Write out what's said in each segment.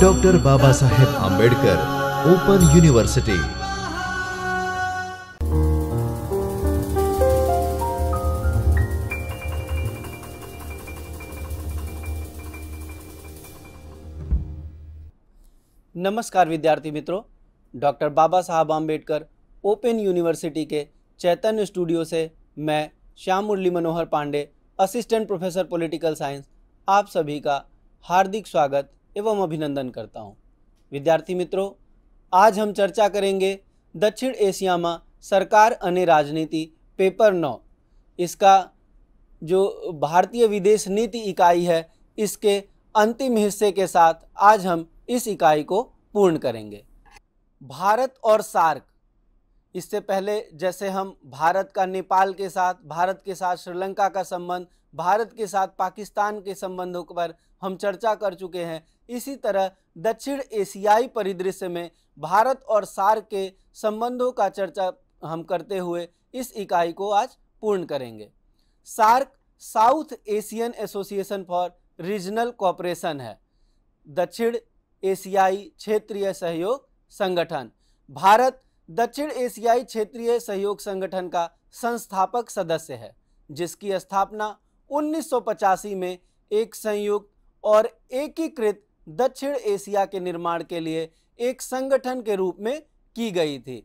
Doctor Baba Saheb Ambedkar open university. नमस्कार विद्यार्थी मित्रों, डॉक्टर बाबा साहब आंबेडकर ओपन यूनिवर्सिटी के चैतन्य स्टूडियो से मैं Shyam Murli Manohar Pandey, assistant professor political science, आप सभी का हार्दिक स्वागत एवं अभिनंदन करता हूं। विद्यार्थी मित्रों, आज हम चर्चा करेंगे दक्षिण एशिया में सरकार अने राजनीति पेपर 9। इसका जो भारतीय विदेश नीति इकाई है, इसके अंतिम हिस्से के साथ आज हम इस इकाई को पूर्ण करेंगे। भारत और सार्क, इससे पहले जैसे हम भारत का नेपाल के साथ, भारत के साथ श्रीलंका का संबंध, भारत के साथ पाकिस्तान के संबंधों पर हम चर्चा कर चुके हैं, इसी तरह दक्षिण एशियाई परिदृश्य में भारत और सार्क के संबंधों का चर्चा हम करते हुए इस इकाई को आज पूर्ण करेंगे। SAARC South Asian association for regional cooperation है, दक्षिण एशियाई क्षेत्रीय सहयोग संगठन। भारत दक्षिण एशियाई क्षेत्रीय सहयोग संगठन का संस्थापक सदस्य है, जिसकी स्थापना 1985 में एक संयुक्त और एकीकृत दक्षिण एशिया के निर्माण के लिए एक संगठन के रूप में की गई थी।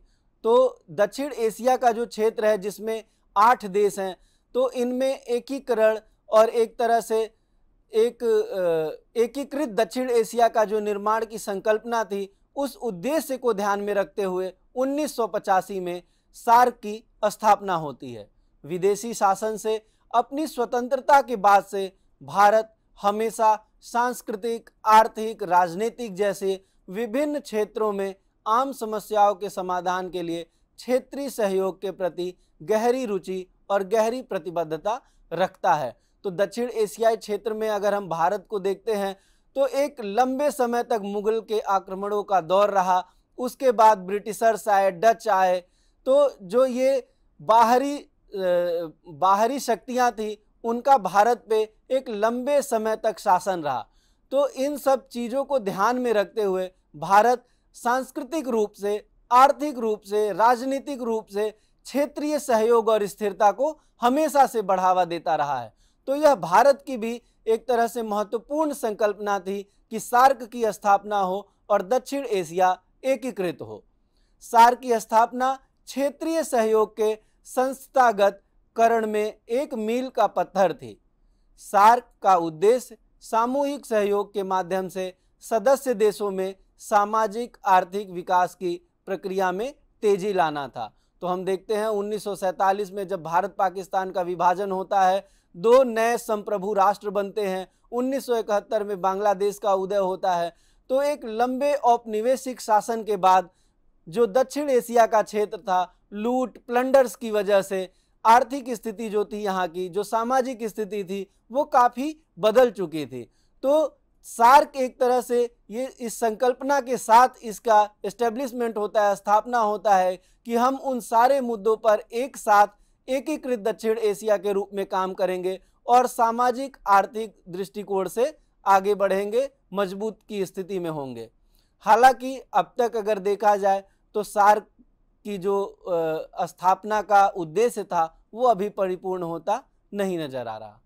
तो दक्षिण एशिया का जो क्षेत्र है, जिसमें 8 देश हैं, तो इनमें एकीकरण और एक तरह से एक एकीकृत दक्षिण एशिया का जो निर्माण की संकल्पना थी, उस उद्देश्य को ध्यान में रखते हुए 1985 में सार्क की स्थापना होती है। विदेशी शासन से अपनी स्वतंत्रता के बाद से भारत हमेशा सांस्कृतिक, आर्थिक, राजनीतिक जैसे विभिन्न क्षेत्रों में आम समस्याओं के समाधान के लिए क्षेत्रीय सहयोग के प्रति गहरी रुचि और गहरी प्रतिबद्धता रखता है। तो दक्षिण एशियाई क्षेत्र में अगर हम भारत को देखते हैं तो एक लंबे समय तक मुगल के आक्रमणों का दौर रहा, उसके बाद ब्रिटिशर्स आए, डच आए, तो जो ये बाहरी शक्तियां थी, उनका भारत पे एक लंबे समय तक शासन रहा। तो इन सब चीज़ों को ध्यान में रखते हुए भारत सांस्कृतिक रूप से, आर्थिक रूप से, राजनीतिक रूप से क्षेत्रीय सहयोग और स्थिरता को हमेशा से बढ़ावा देता रहा है। तो यह भारत की भी एक तरह से महत्वपूर्ण संकल्पना थी कि सार्क की स्थापना हो और दक्षिण एशिया एकीकृत हो। सार्क की स्थापना क्षेत्रीय सहयोग के संस्थागत करण में एक मील का पत्थर थी। सार्क का उद्देश्य सामूहिक सहयोग के माध्यम से सदस्य देशों में सामाजिक आर्थिक विकास की प्रक्रिया में तेजी लाना था। तो हम देखते हैं 1947 में जब भारत पाकिस्तान का विभाजन होता है, 2 नए संप्रभु राष्ट्र बनते हैं। 1971 में बांग्लादेश का उदय होता है। तो एक लंबे औपनिवेशिक शासन के बाद जो दक्षिण एशिया का क्षेत्र था, लूट प्लंडर्स की वजह से आर्थिक स्थिति जो थी, यहाँ की जो सामाजिक स्थिति थी, वो काफ़ी बदल चुकी थी। तो सार्क एक तरह से ये इस संकल्पना के साथ इसका एस्टेब्लिशमेंट होता है, स्थापना होता है कि हम उन सारे मुद्दों पर एक साथ एकीकृत दक्षिण एशिया के रूप में काम करेंगे और सामाजिक आर्थिक दृष्टिकोण से आगे बढ़ेंगे, मजबूत की स्थिति में होंगे। हालांकि अब तक अगर देखा जाए तो सार्क की जो स्थापना का उद्देश्य था, वो अभी परिपूर्ण होता नहीं नजर आ रहा।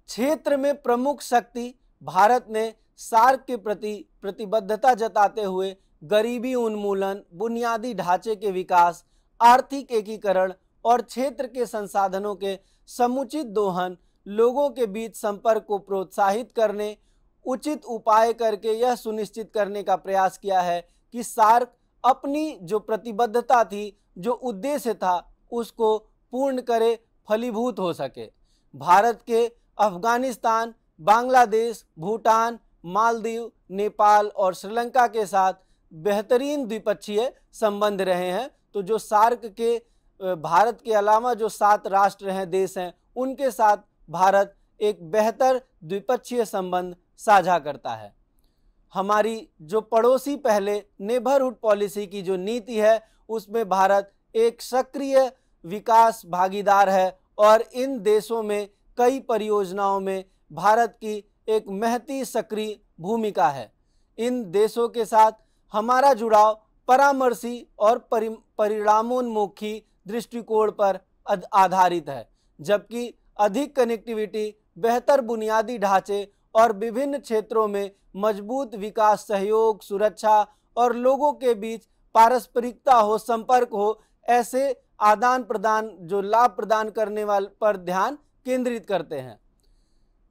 क्षेत्र में प्रमुख शक्ति भारत ने सार्क के प्रति प्रतिबद्धता जताते हुए गरीबी उन्मूलन, बुनियादी ढांचे के विकास, आर्थिक एकीकरण और क्षेत्र के संसाधनों के समुचित दोहन, लोगों के बीच संपर्क को प्रोत्साहित करने, उचित उपाय करके यह सुनिश्चित करने का प्रयास किया है कि सार्क अपनी जो प्रतिबद्धता थी, जो उद्देश्य था, उसको पूर्ण करे, फलीभूत हो सके। भारत के अफगानिस्तान, बांग्लादेश, भूटान, मालदीव, नेपाल और श्रीलंका के साथ बेहतरीन द्विपक्षीय संबंध रहे हैं। तो जो सार्क के भारत के अलावा जो 7 राष्ट्र हैं, देश हैं, उनके साथ भारत एक बेहतर द्विपक्षीय संबंध साझा करता है। हमारी जो पड़ोसी पहले नेबरहुड पॉलिसी की जो नीति है, उसमें भारत एक सक्रिय विकास भागीदार है और इन देशों में कई परियोजनाओं में भारत की एक महती सक्रिय भूमिका है। इन देशों के साथ हमारा जुड़ाव परामर्शी और परिणामोन्मुखी दृष्टिकोण पर आधारित है, जबकि अधिक कनेक्टिविटी, बेहतर बुनियादी ढांचे और विभिन्न क्षेत्रों में मजबूत विकास सहयोग, सुरक्षा और लोगों के बीच पारस्परिकता हो, संपर्क हो, ऐसे आदान प्रदान जो लाभ प्रदान करने वाले पर ध्यान केंद्रित करते हैं।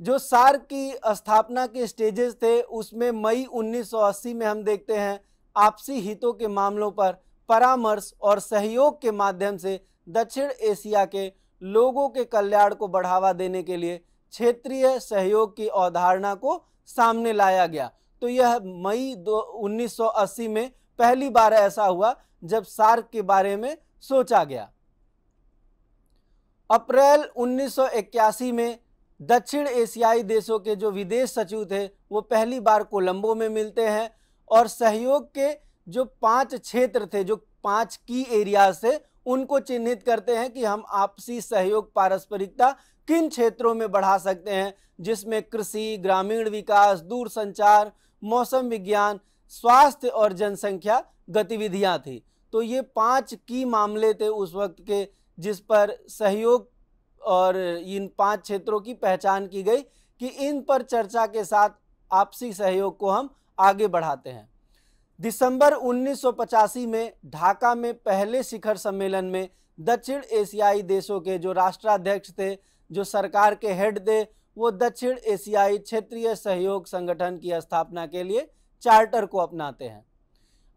जो सार्क की स्थापना के स्टेजेस थे उसमें मई 1980 में हम देखते हैं आपसी हितों के मामलों पर परामर्श और सहयोग के माध्यम से दक्षिण एशिया के लोगों के कल्याण को बढ़ावा देने के लिए क्षेत्रीय सहयोग की अवधारणा को सामने लाया गया। तो यह मई 1980 में पहली बार ऐसा हुआ जब सार्क के बारे में सोचा गया। अप्रैल 1981 में दक्षिण एशियाई देशों के जो विदेश सचिव थे वो पहली बार कोलंबो में मिलते हैं और सहयोग के जो 5 क्षेत्र थे, जो 5 की एरियाज थे, उनको चिन्हित करते हैं कि हम आपसी सहयोग पारस्परिकता किन क्षेत्रों में बढ़ा सकते हैं, जिसमें कृषि, ग्रामीण विकास, दूरसंचार, मौसम विज्ञान, स्वास्थ्य और जनसंख्या गतिविधियां थी। तो ये 5 की मामले थे उस वक्त के, जिस पर सहयोग और इन 5 क्षेत्रों की पहचान की गई कि इन पर चर्चा के साथ आपसी सहयोग को हम आगे बढ़ाते हैं। दिसंबर 1985 में ढाका में पहले शिखर सम्मेलन में दक्षिण एशियाई देशों के जो राष्ट्राध्यक्ष थे, जो सरकार के हेड थे, वो दक्षिण एशियाई क्षेत्रीय सहयोग संगठन की स्थापना के लिए चार्टर को अपनाते हैं।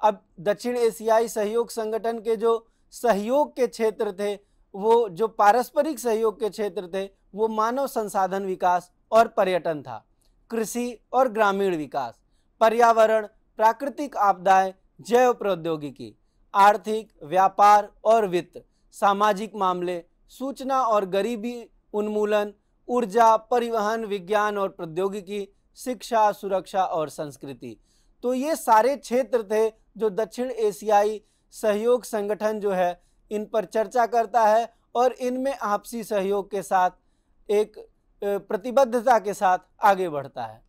अब दक्षिण एशियाई सहयोग संगठन के जो सहयोग के क्षेत्र थे, वो जो पारस्परिक सहयोग के क्षेत्र थे, वो मानव संसाधन विकास और पर्यटन था, कृषि और ग्रामीण विकास, पर्यावरण, प्राकृतिक आपदाएं, जैव प्रौद्योगिकी, आर्थिक, व्यापार और वित्त, सामाजिक मामले, सूचना और गरीबी उन्मूलन, ऊर्जा, परिवहन, विज्ञान और प्रौद्योगिकी, शिक्षा, सुरक्षा और संस्कृति। तो ये सारे क्षेत्र थे जो दक्षिण एशियाई सहयोग संगठन जो है इन पर चर्चा करता है और इनमें आपसी सहयोग के साथ एक प्रतिबद्धता के साथ आगे बढ़ता है।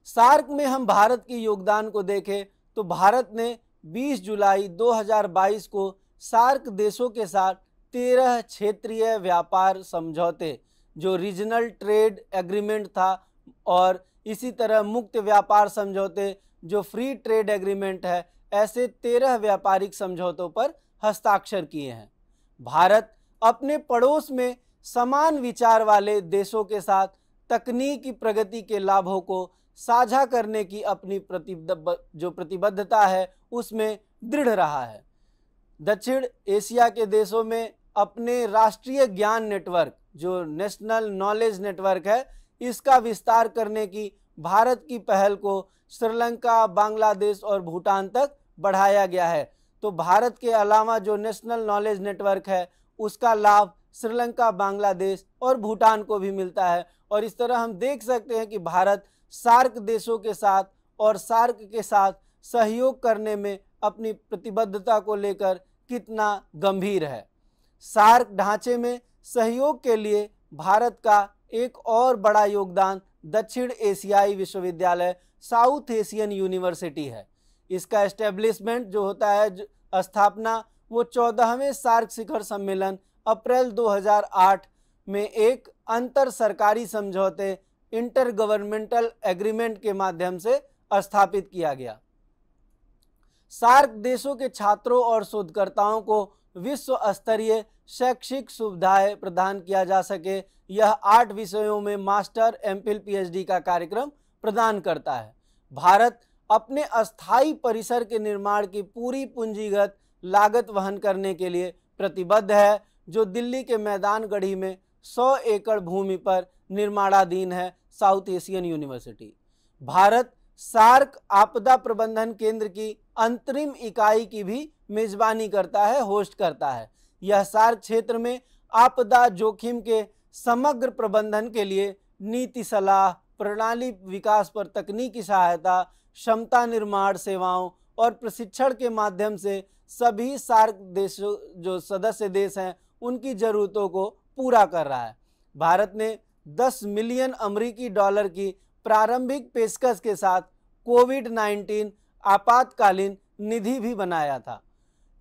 सार्क में हम भारत के योगदान को देखें तो भारत ने 20 जुलाई 2022 को सार्क देशों के साथ 13 क्षेत्रीय व्यापार समझौते, जो रीजनल ट्रेड एग्रीमेंट था, और इसी तरह मुक्त व्यापार समझौते जो फ्री ट्रेड एग्रीमेंट है, ऐसे 13 व्यापारिक समझौतों पर हस्ताक्षर किए हैं। भारत अपने पड़ोस में समान विचार वाले देशों के साथ तकनीकी प्रगति के लाभों को साझा करने की अपनी प्रतिबद्धता है उसमें दृढ़ रहा है। दक्षिण एशिया के देशों में अपने राष्ट्रीय ज्ञान नेटवर्क, जो नेशनल नॉलेज नेटवर्क है, इसका विस्तार करने की भारत की पहल को श्रीलंका, बांग्लादेश और भूटान तक बढ़ाया गया है। तो भारत के अलावा जो नेशनल नॉलेज नेटवर्क है उसका लाभ श्रीलंका, बांग्लादेश और भूटान को भी मिलता है। और इस तरह हम देख सकते हैं कि भारत सार्क देशों के साथ और सार्क के साथ सहयोग करने में अपनी प्रतिबद्धता को लेकर कितना गंभीर है। सार्क ढांचे में सहयोग के लिए भारत का एक और बड़ा योगदान दक्षिण एशियाई विश्वविद्यालय साउथ एशियन यूनिवर्सिटी है। इसका एस्टेब्लिशमेंट जो होता है, स्थापना, वो 14वें सार्क शिखर सम्मेलन अप्रैल 2008 में एक अंतर सरकारी समझौते इंटर गवर्नमेंटल एग्रीमेंट के माध्यम से स्थापित किया गया। सार्क देशों के छात्रों और शोधकर्ताओं को विश्व स्तरीय शैक्षिक सुविधाएं प्रदान किया जा सके, यह 8 विषयों में मास्टर, एमफिल, पीएचडी का कार्यक्रम प्रदान करता है। भारत अपने अस्थायी परिसर के निर्माण की पूरी पूंजीगत लागत वहन करने के लिए प्रतिबद्ध है, जो दिल्ली के मैदानगढ़ी में 100 एकड़ भूमि पर निर्माणाधीन है, साउथ एशियन यूनिवर्सिटी। भारत सार्क आपदा प्रबंधन केंद्र की अंतरिम इकाई की भी मेजबानी करता है, होस्ट करता है। यह सार्क क्षेत्र में आपदा जोखिम के समग्र प्रबंधन के लिए नीति सलाह, प्रणाली विकास पर तकनीकी सहायता, क्षमता निर्माण सेवाओं और प्रशिक्षण के माध्यम से सभी सार्क देशों जो सदस्य देश हैं उनकी जरूरतों को पूरा कर रहा है। भारत ने $10 मिलियन अमेरिकी डॉलर की प्रारंभिक पेशकश के साथ कोविड-19 आपातकालीन निधि भी बनाया था।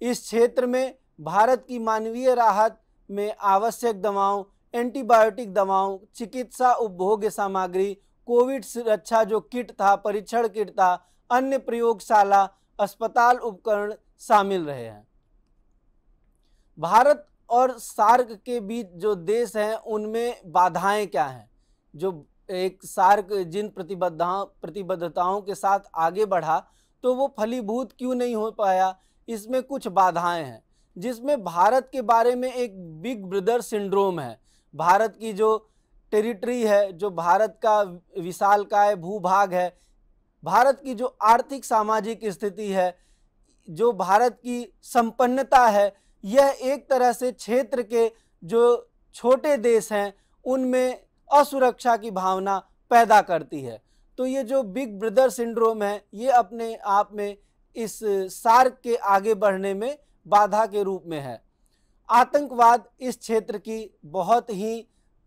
इस क्षेत्र में भारत की मानवीय राहत में आवश्यक दवाओं, एंटीबायोटिक दवाओं, चिकित्सा उपभोग्य सामग्री, कोविड सुरक्षा जो किट था, परीक्षण किट था, अन्य प्रयोगशाला, अस्पताल उपकरण शामिल रहे हैं। भारत और सार्क के बीच जो देश हैं उनमें बाधाएं क्या हैं? जो एक सार्क जिन प्रतिबद्धताओं के साथ आगे बढ़ा तो वो फलीभूत क्यों नहीं हो पाया? इसमें कुछ बाधाएं हैं, जिसमें भारत के बारे में एक बिग ब्रदर सिंड्रोम है। भारत की जो टेरिटरी है, जो भारत का विशालकाय भूभाग है, भारत की जो आर्थिक सामाजिक स्थिति है, जो भारत की संपन्नता है, यह एक तरह से क्षेत्र के जो छोटे देश हैं उनमें असुरक्षा की भावना पैदा करती है। तो ये जो बिग ब्रदर सिंड्रोम है, ये अपने आप में इस सार्क के आगे बढ़ने में बाधा के रूप में है। आतंकवाद इस क्षेत्र की बहुत ही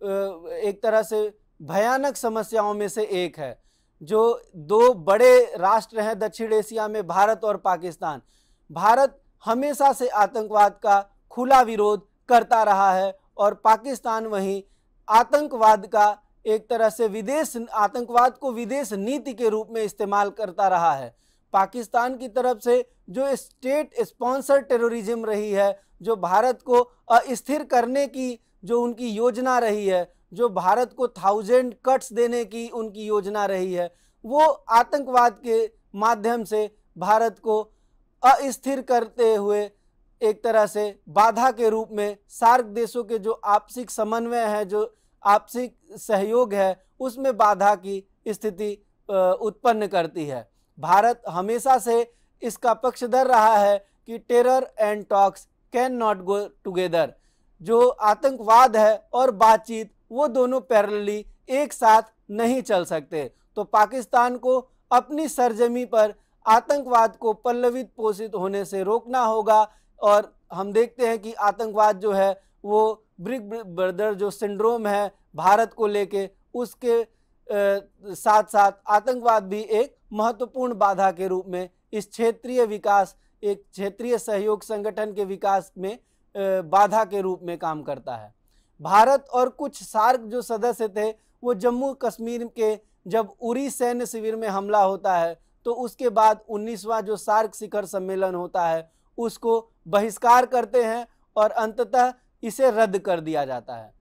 एक तरह से भयानक समस्याओं में से एक है। जो दो बड़े राष्ट्र हैं दक्षिण एशिया में, भारत और पाकिस्तान, भारत हमेशा से आतंकवाद का खुला विरोध करता रहा है और पाकिस्तान वहीं आतंकवाद का एक तरह से आतंकवाद को विदेश नीति के रूप में इस्तेमाल करता रहा है। पाकिस्तान की तरफ से जो स्टेट स्पॉन्सर टेररिज्म रही है, जो भारत को अस्थिर करने की जो उनकी योजना रही है, जो भारत को 1000 कट्स देने की उनकी योजना रही है, वो आतंकवाद के माध्यम से भारत को अस्थिर करते हुए एक तरह से बाधा के रूप में सार्क देशों के जो आपसी समन्वय है, जो आपसी सहयोग है, उसमें बाधा की स्थिति उत्पन्न करती है। भारत हमेशा से इसका पक्षधर रहा है कि terror and talks can not go together. जो आतंकवाद है और बातचीत, वो दोनों पैरेलली एक साथ नहीं चल सकते। तो पाकिस्तान को अपनी सरजमी पर आतंकवाद को पल्लवित पोषित होने से रोकना होगा। और हम देखते हैं कि आतंकवाद जो है वो बिग ब्रदर जो सिंड्रोम है भारत को लेके, उसके साथ साथ आतंकवाद भी एक महत्वपूर्ण बाधा के रूप में इस क्षेत्रीय विकास, एक क्षेत्रीय सहयोग संगठन के विकास में बाधा के रूप में काम करता है। भारत और कुछ सार्क जो सदस्य थे, वो जम्मू कश्मीर के जब उरी सैन्य शिविर में हमला होता है तो उसके बाद 19वां जो सार्क शिखर सम्मेलन होता है उसको बहिष्कार करते हैं और अंततः इसे रद्द कर दिया जाता है।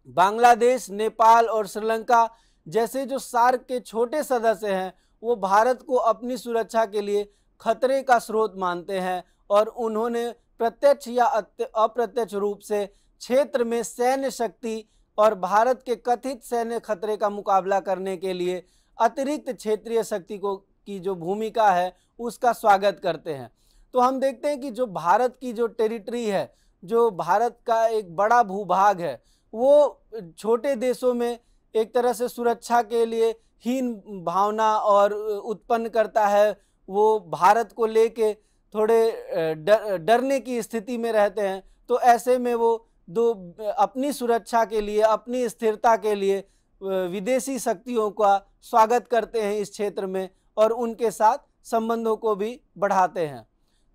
बांग्लादेश, नेपाल और श्रीलंका जैसे जो सार्क के छोटे सदस्य हैं, वो भारत को अपनी सुरक्षा के लिए खतरे का स्रोत मानते हैं और उन्होंने प्रत्यक्ष या अप्रत्यक्ष रूप से क्षेत्र में सैन्य शक्ति और भारत के कथित सैन्य खतरे का मुकाबला करने के लिए अतिरिक्त क्षेत्रीय शक्ति की जो भूमिका है उसका स्वागत करते हैं। तो हम देखते हैं कि जो भारत की जो टेरिटरी है, जो भारत का एक बड़ा भूभाग है, वो छोटे देशों में एक तरह से सुरक्षा के लिए हीन भावना और उत्पन्न करता है। वो भारत को लेके थोड़े डरने की स्थिति में रहते हैं। तो ऐसे में वो अपनी सुरक्षा के लिए, अपनी स्थिरता के लिए विदेशी शक्तियों का स्वागत करते हैं इस क्षेत्र में और उनके साथ संबंधों को भी बढ़ाते हैं।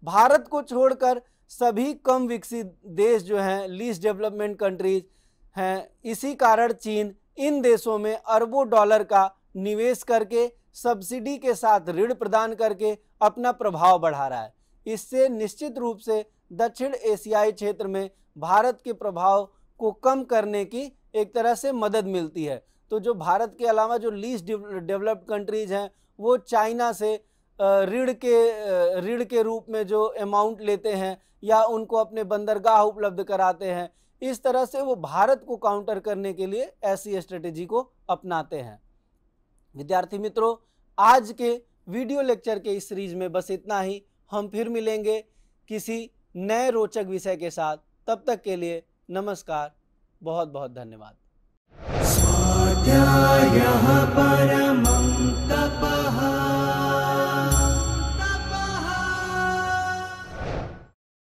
भारत को छोड़कर सभी कम विकसित देश जो हैं, लीस्ट डेवलपमेंट कंट्रीज हैं, इसी कारण चीन इन देशों में अरबों डॉलर का निवेश करके, सब्सिडी के साथ ऋण प्रदान करके अपना प्रभाव बढ़ा रहा है। इससे निश्चित रूप से दक्षिण एशियाई क्षेत्र में भारत के प्रभाव को कम करने की एक तरह से मदद मिलती है। तो जो भारत के अलावा जो लीस्ट डेवलप्ड कंट्रीज हैं, वो चाइना से ऋण के रूप में जो अमाउंट लेते हैं या उनको अपने बंदरगाह उपलब्ध कराते हैं, इस तरह से वो भारत को काउंटर करने के लिए ऐसी स्ट्रेटेजी को अपनाते हैं। विद्यार्थी मित्रों, आज के वीडियो लेक्चर के इस सीरीज में बस इतना ही। हम फिर मिलेंगे किसी नए रोचक विषय के साथ। तब तक के लिए नमस्कार, बहुत बहुत धन्यवाद। स्वाध्यायः परमः